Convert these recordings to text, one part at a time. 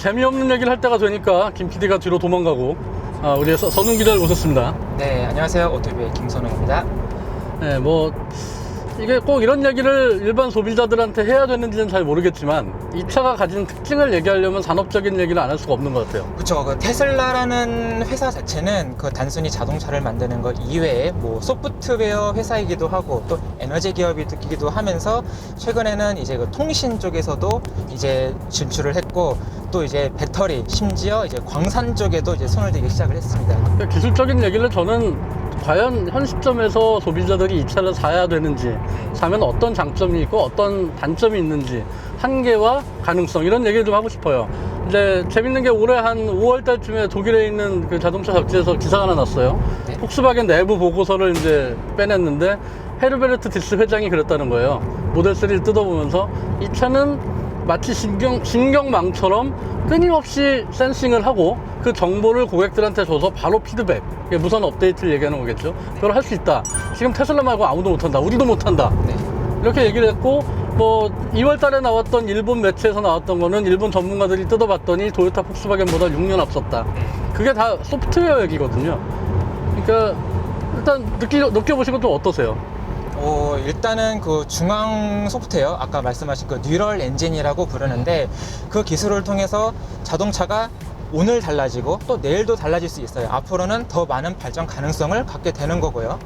재미없는 얘기를 할 때가 되니까 김 PD가 뒤로 도망가고 우리 선웅 기자를 모셨습니다. 네, 안녕하세요. 오토뷰의 김선웅입니다. 네, 뭐 이게 꼭 이런 얘기를 일반 소비자들한테 해야 되는지는 잘 모르겠지만 이 차가 가진 특징을 얘기하려면 산업적인 얘기를 안 할 수가 없는 것 같아요. 그렇죠. 그 테슬라라는 회사 자체는 그 단순히 자동차를 만드는 것 이외에 뭐 소프트웨어 회사이기도 하고 또 에너지 기업이기도 하면서 최근에는 이제 그 통신 쪽에서도 이제 진출을 했고 또 이제 배터리 심지어 이제 광산 쪽에도 이제 손을 대기 시작을 했습니다. 그러니까 기술적인 얘기를 저는 과연 현 시점에서 소비자들이 이 차를 사야 되는지, 사면 어떤 장점이 있고 어떤 단점이 있는지, 한계와 가능성, 이런 얘기를 좀 하고 싶어요. 이제 재밌는 게 올해 한 5월 달쯤에 독일에 있는 그 자동차 잡지에서 기사가 하나 났어요. 네. 폭스바겐 내부 보고서를 이제 빼냈는데 헤르베르트 디스 회장이 그랬다는 거예요. 모델 3를 뜯어보면서 이 차는 마치 신경망처럼 끊임없이 센싱을 하고 그 정보를 고객들한테 줘서 바로 피드백, 무선 업데이트를 얘기하는 거겠죠. 그걸 할 수 있다. 지금 테슬라 말고 아무도 못한다. 우리도 못한다. 네. 이렇게 얘기를 했고, 뭐 2월 달에 나왔던 일본 매체에서 나왔던 거는 일본 전문가들이 뜯어봤더니 토요타 폭스바겐보다 6년 앞섰다. 그게 다 소프트웨어 얘기거든요. 그러니까 일단 느껴보시고 좀 어떠세요? 일단은 그 중앙 소프트웨어, 아까 말씀하신 그 뉴럴 엔진이라고 부르는데 그 기술을 통해서 자동차가 오늘 달라지고 또 내일도 달라질 수 있어요. 앞으로는 더 많은 발전 가능성을 갖게 되는 거고요.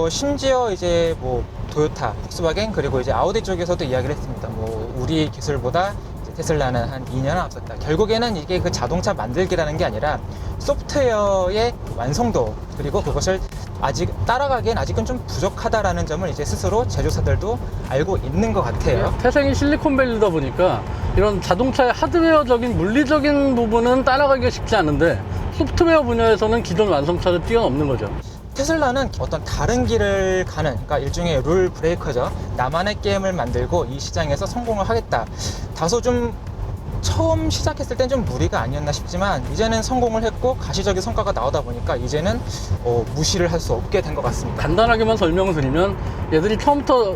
심지어 이제 뭐 토요타, 폭스바겐 그리고 이제 아우디 쪽에서도 이야기를 했습니다. 뭐 우리 기술보다 이제 테슬라는 한 2년 앞섰다. 결국에는 이게 그 자동차 만들기라는 게 아니라 소프트웨어의 완성도 그리고 그것을 아직 따라가기엔 아직은 좀 부족하다라는 점을 이제 스스로 제조사들도 알고 있는 것 같아요. 태생이 실리콘밸리다 보니까 이런 자동차의 하드웨어적인 물리적인 부분은 따라가기가 쉽지 않은데 소프트웨어 분야에서는 기존 완성차를 뛰어넘는 거죠. 테슬라는 어떤 다른 길을 가는, 그러니까 일종의 룰 브레이커죠. 나만의 게임을 만들고 이 시장에서 성공을 하겠다. 다소 좀 처음 시작했을 땐 좀 무리가 아니었나 싶지만 이제는 성공을 했고 가시적인 성과가 나오다 보니까 이제는 무시를 할 수 없게 된 것 같습니다. 간단하게만 설명을 드리면 얘들이 처음부터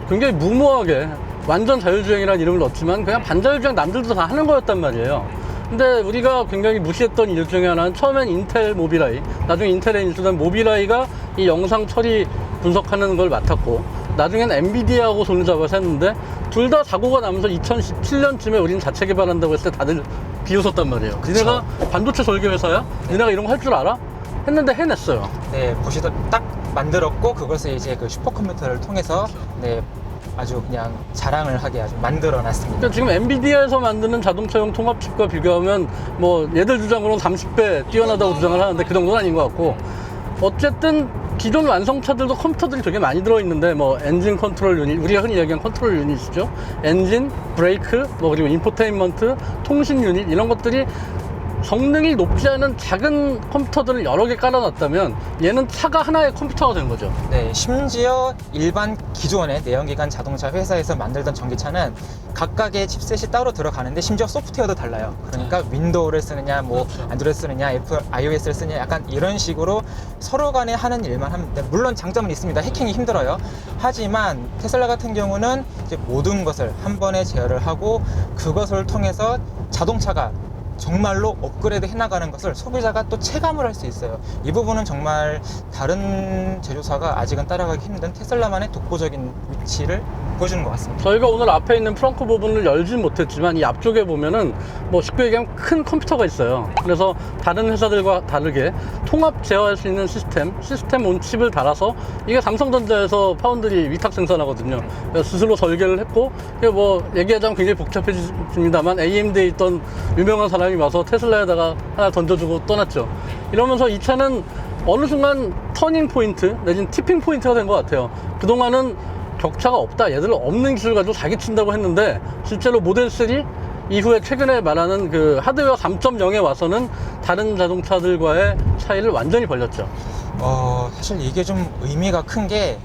굉장히 무모하게 완전 자율주행이라는 이름을 넣었지만 그냥 반자율주행 남들도 다 하는 거였단 말이에요. 근데 우리가 굉장히 무시했던 일 중에 하나는 처음엔 인텔 모빌아이, 나중에 인텔에 인수된 모빌아이가 이 영상 처리 분석하는 걸 맡았고 나중엔 엔비디아하고 손을 잡아서 했는데 둘 다 사고가 나면서 2017년쯤에 우린 자체 개발한다고 했을 때 다들 비웃었단 말이에요. 그쵸. 니네가 반도체 설계 회사야? 니네가 이런 거 할 줄 알아? 했는데 해냈어요. 네, 보시도 딱 만들었고 그것을 이제 그 슈퍼컴퓨터를 통해서 네, 아주 그냥 자랑을 하게 아주 만들어 놨습니다. 그러니까 지금 엔비디아에서 만드는 자동차용 통합칩과 비교하면 뭐 얘들 주장으로는 30배 뛰어나다고 주장을 하는데 그 정도는 아닌 것 같고 어쨌든 기존 완성차들도 컴퓨터들이 되게 많이 들어있는데 뭐 엔진 컨트롤 유닛, 우리가 흔히 얘기하는 컨트롤 유닛이죠. 엔진, 브레이크, 뭐 그리고 인포테인먼트, 통신 유닛 이런 것들이 성능이 높지 않은 작은 컴퓨터들을 여러 개 깔아놨다면 얘는 차가 하나의 컴퓨터가 된 거죠. 네, 심지어 일반 기존의 내연기관 자동차 회사에서 만들던 전기차는 각각의 칩셋이 따로 들어가는데 심지어 소프트웨어도 달라요. 그러니까 윈도우를 쓰느냐, 뭐 그렇죠. 안드로이드 쓰느냐, 애플 iOS를 쓰느냐, 약간 이런 식으로 서로 간에 하는 일만 합니다. 물론 장점은 있습니다. 해킹이 힘들어요. 하지만 테슬라 같은 경우는 이제 모든 것을 한 번에 제어를 하고 그것을 통해서 자동차가 정말로 업그레이드 해나가는 것을 소비자가 또 체감을 할 수 있어요. 이 부분은 정말 다른 제조사가 아직은 따라가기 힘든 테슬라만의 독보적인 위치를 보여주는 것 같습니다. 저희가 오늘 앞에 있는 프렁크 부분을 열진 못했지만 이 앞쪽에 보면은 뭐 쉽게 얘기하면 큰 컴퓨터가 있어요. 그래서 다른 회사들과 다르게 통합 제어할 수 있는 시스템 온 칩을 달아서 이게 삼성전자에서 파운드리 위탁 생산하거든요. 그래서 스스로 설계를 했고 이게 뭐 얘기하자면 굉장히 복잡해집니다만 AMD에 있던 유명한 사람이 와서 테슬라에다가 하나 던져주고 떠났죠. 이러면서 이 차는 어느 순간 터닝 포인트 내지는 티핑 포인트가 된 것 같아요. 그동안은 격차가 없다, 얘들 없는 기술 가지고 사기친다고 했는데 실제로 모델 3 이후에 최근에 말하는 그 하드웨어 3.0에 와서는 다른 자동차들과의 차이를 완전히 벌렸죠. 사실 이게 좀 의미가 큰 게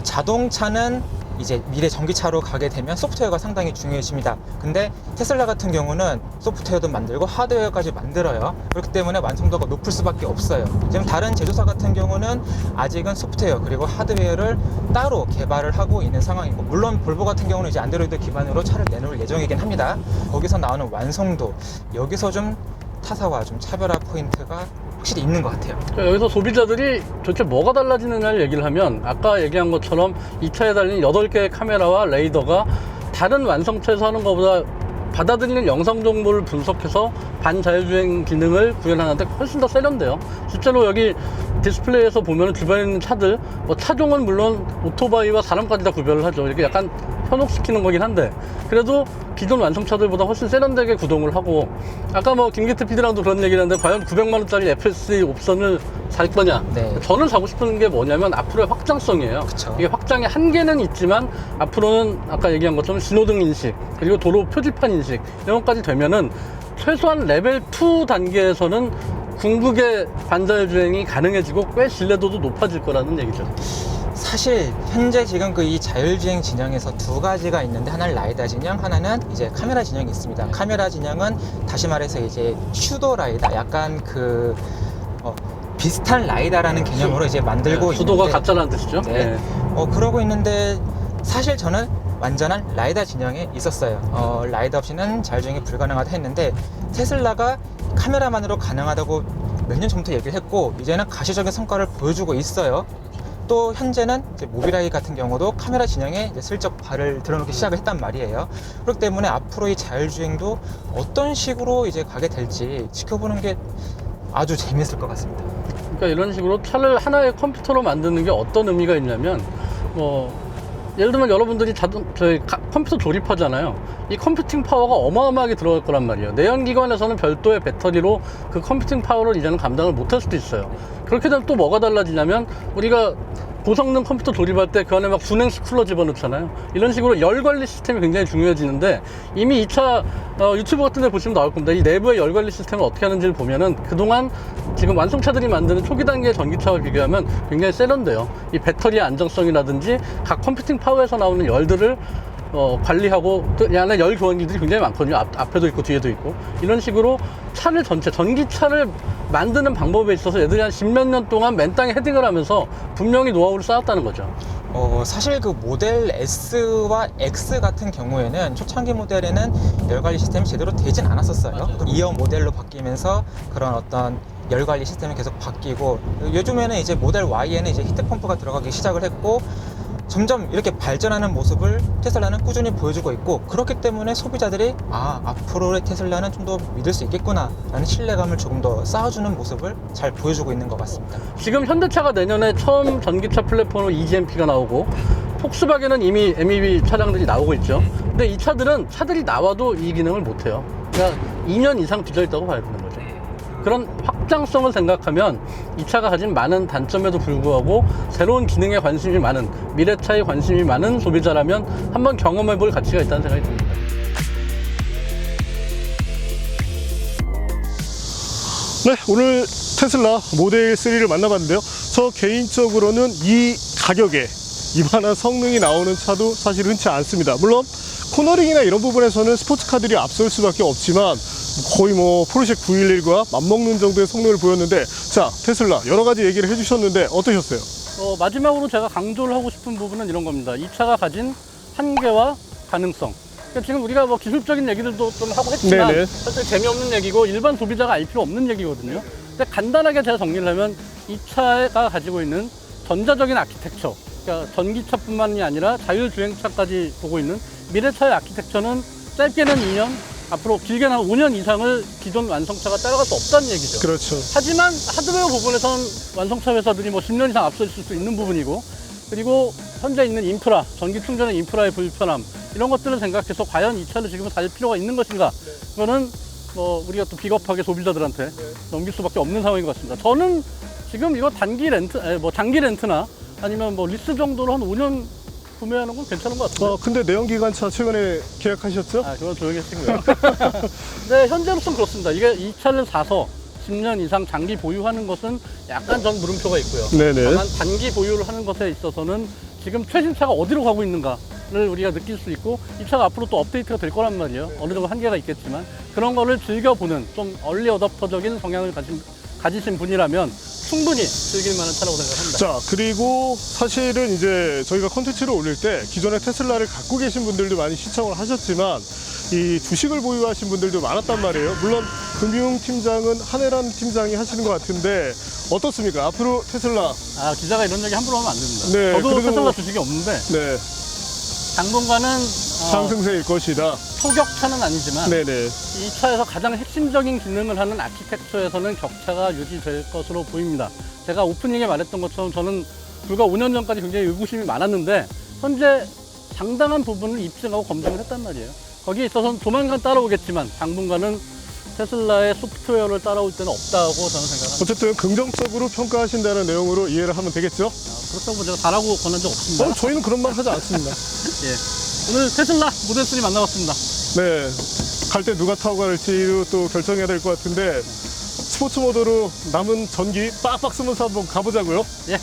자동차는 이제 미래 전기차로 가게 되면 소프트웨어가 상당히 중요해집니다. 근데 테슬라 같은 경우는 소프트웨어도 만들고 하드웨어까지 만들어요. 그렇기 때문에 완성도가 높을 수밖에 없어요. 지금 다른 제조사 같은 경우는 아직은 소프트웨어 그리고 하드웨어를 따로 개발을 하고 있는 상황이고, 물론 볼보 같은 경우는 이제 안드로이드 기반으로 차를 내놓을 예정이긴 합니다. 거기서 나오는 완성도, 여기서 좀 타사와 좀 차별화 포인트가 확실히 있는 것 같아요. 여기서 소비자들이 도대체 뭐가 달라지느냐를 얘기를 하면, 아까 얘기한 것처럼 이 차에 달린 8개의 카메라와 레이더가 다른 완성차에서 하는 것보다 받아들이는 영상 정보를 분석해서 반자율주행 기능을 구현하는데 훨씬 더 세련돼요. 실제로 여기 디스플레이에서 보면 주변에 있는 차들, 뭐 차종은 물론 오토바이와 사람까지 다 구별을 하죠. 이렇게 약간 현혹시키는 거긴 한데, 그래도 기존 완성차들보다 훨씬 세련되게 구동을 하고, 아까 뭐 김기태 PD랑도 그런 얘기를 했는데, 과연 900만원짜리 FSD 옵션을 살 거냐? 네. 저는 사고 싶은 게 뭐냐면 앞으로의 확장성이에요. 그쵸. 이게 확장의 한계는 있지만, 앞으로는 아까 얘기한 것처럼 신호등 인식, 그리고 도로 표지판 인식, 이런 것까지 되면은 최소한 레벨 2 단계에서는 궁극의 반자율주행이 가능해지고 꽤 신뢰도도 높아질 거라는 얘기죠. 사실 현재 지금 그 이 자율주행 진영에서 두 가지가 있는데, 하나는 라이다 진영, 하나는 이제 카메라 진영이 있습니다. 카메라 진영은 다시 말해서 이제 슈도 라이다, 약간 그 비슷한 라이다라는 개념으로 이제 만들고 수도가 있는데, 가짜라는 뜻이죠. 네. 그러고 있는데, 사실 저는 완전한 라이다 진영에 있었어요. 라이다 없이는 자율주행이 불가능하다 했는데, 테슬라가 카메라만으로 가능하다고 몇 년 전부터 얘기를 했고, 이제는 가시적인 성과를 보여주고 있어요. 또 현재는 이제 모빌아이 같은 경우도 카메라 진영에 이제 슬쩍 발을 들어놓기 시작을 했단 말이에요. 그렇기 때문에 앞으로 이 자율주행도 어떤 식으로 이제 가게 될지 지켜보는 게 아주 재미있을 것 같습니다. 그러니까 이런 식으로 차를 하나의 컴퓨터로 만드는 게 어떤 의미가 있냐면, 예를 들면 여러분들이 컴퓨터 조립하잖아요. 이 컴퓨팅 파워가 어마어마하게 들어갈 거란 말이에요. 내연기관에서는 별도의 배터리로 그 컴퓨팅 파워를 이제는 감당을 못할 수도 있어요. 그렇게 되면 또 뭐가 달라지냐면, 우리가 고성능 컴퓨터 조립할 때 그 안에 막 분행식 쿨러 집어넣잖아요. 이런 식으로 열 관리 시스템이 굉장히 중요해지는데, 이미 이 차 유튜브 같은 데 보시면 나올 겁니다. 이 내부의 열 관리 시스템을 어떻게 하는지를 보면은, 그동안 지금 완성차들이 만드는 초기 단계의 전기차와 비교하면 굉장히 세련돼요. 이 배터리의 안정성이라든지 각 컴퓨팅 파워에서 나오는 열들을 관리하고, 또 이 안에 열 교환기들이 굉장히 많거든요. 앞에도 있고 뒤에도 있고. 이런 식으로 차를 전체, 전기차를 만드는 방법에 있어서 얘들이 한 10몇 년 동안 맨땅에 헤딩을 하면서 분명히 노하우를 쌓았다는 거죠. 사실 그 모델 S와 X 같은 경우에는 초창기 모델에는 열관리 시스템이 제대로 되진 않았었어요. 2열 모델로 바뀌면서 그런 어떤 열관리 시스템이 계속 바뀌고, 요즘에는 이제 모델 Y에는 이제 히트펌프가 들어가기 시작을 했고, 점점 이렇게 발전하는 모습을 테슬라는 꾸준히 보여주고 있고, 그렇기 때문에 소비자들이 앞으로의 테슬라는 좀 더 믿을 수 있겠구나 라는 신뢰감을 조금 더 쌓아주는 모습을 잘 보여주고 있는 것 같습니다. 지금 현대차가 내년에 처음 전기차 플랫폼으로 EGMP가 나오고, 폭스바겐은 이미 MEB 차량들이 나오고 있죠. 근데 이 차들이 나와도 이 기능을 못해요. 그러니까 2년 이상 뒤져있다고 봐야 되는 거죠. 그런 확장성을 생각하면 이 차가 가진 많은 단점에도 불구하고 새로운 기능에 관심이 많은, 미래차에 관심이 많은 소비자라면 한번 경험해 볼 가치가 있다는 생각이 듭니다. 네, 오늘 테슬라 모델 3를 만나봤는데요. 저 개인적으로는 이 가격에 이만한 성능이 나오는 차도 사실 흔치 않습니다. 물론 코너링이나 이런 부분에서는 스포츠카들이 앞설 수밖에 없지만, 거의 뭐 포르쉐 911과 맞먹는 정도의 성능을 보였는데, 자, 테슬라 여러 가지 얘기를 해주셨는데 어떠셨어요? 마지막으로 제가 강조를 하고 싶은 부분은 이런 겁니다. 이 차가 가진 한계와 가능성. 그러니까 지금 우리가 뭐 기술적인 얘기들도 좀 하고 했지만, 네네. 사실 재미없는 얘기고 일반 소비자가 알 필요 없는 얘기거든요. 근데 간단하게 제가 정리를 하면, 이 차가 가지고 있는 전자적인 아키텍처, 그러니까 전기차뿐만이 아니라 자율주행차까지 보고 있는 미래차의 아키텍처는 짧게는 2년, 앞으로 길게는 한 5년 이상을 기존 완성차가 따라갈 수 없다는 얘기죠. 그렇죠. 하지만 하드웨어 부분에선 완성차 회사들이 뭐 10년 이상 앞서 있을 수 있는 부분이고, 그리고 현재 있는 인프라, 전기 충전의 인프라의 불편함, 이런 것들을 생각해서 과연 이 차를 지금 살 필요가 있는 것인가, 그거는 뭐 우리가 또 비겁하게 소비자들한테 넘길 수밖에 없는 상황인 것 같습니다. 저는 지금 이거 장기 렌트나 아니면 뭐 리스 정도로 한 5년 구매하는 건 괜찮은 것 같아요. 근데 내연기관차 최근에 계약하셨죠? 그건 조용히 하시고요. 네, 현재로서는 그렇습니다. 이 차를 사서 10년 이상 장기 보유하는 것은 약간 전 물음표가 있고요. 네네. 다만 단기 보유를 하는 것에 있어서는 지금 최신 차가 어디로 가고 있는가를 우리가 느낄 수 있고 이 차가 앞으로 또 업데이트가 될 거란 말이에요. 어느 정도 한계가 있겠지만 그런 거를 즐겨보는 좀 얼리 어답터적인 성향을 가지신 분이라면 충분히 즐길 만한 차라고 생각합니다. 자, 그리고 사실은 이제 저희가 컨텐츠를 올릴 때 기존의 테슬라를 갖고 계신 분들도 많이 시청을 하셨지만 이 주식을 보유하신 분들도 많았단 말이에요. 물론 금융팀장은 한혜란 팀장이 하시는 것 같은데 어떻습니까? 앞으로 테슬라. 기자가 이런 얘기 함부로 하면 안 됩니다. 네, 저도 그래도- 테슬라 주식이 없는데 네, 당분간은 상승세일 것이다. 초격차는 아니지만 네네. 이 차에서 가장 핵심적인 기능을 하는 아키텍처에서는 격차가 유지될 것으로 보입니다. 제가 오프닝에 말했던 것처럼 저는 불과 5년 전까지 굉장히 의구심이 많았는데 현재 상당한 부분을 입증하고 검증을 했단 말이에요. 거기에 있어서는 조만간 따라오겠지만 당분간은 테슬라의 소프트웨어를 따라올 때는 없다고 저는 생각합니다. 어쨌든 긍정적으로 평가하신다는 내용으로 이해를 하면 되겠죠? 그렇다고 제가 다라고 권한 적 없습니다. 저희는 그런 말 하지 않습니다. 예. 오늘 테슬라 모델 3 만나봤습니다. 네. 갈 때 누가 타고 갈지도 또 결정해야 될 것 같은데 스포츠 모드로 남은 전기 빡빡 쓰면서 한번 가보자고요. 예.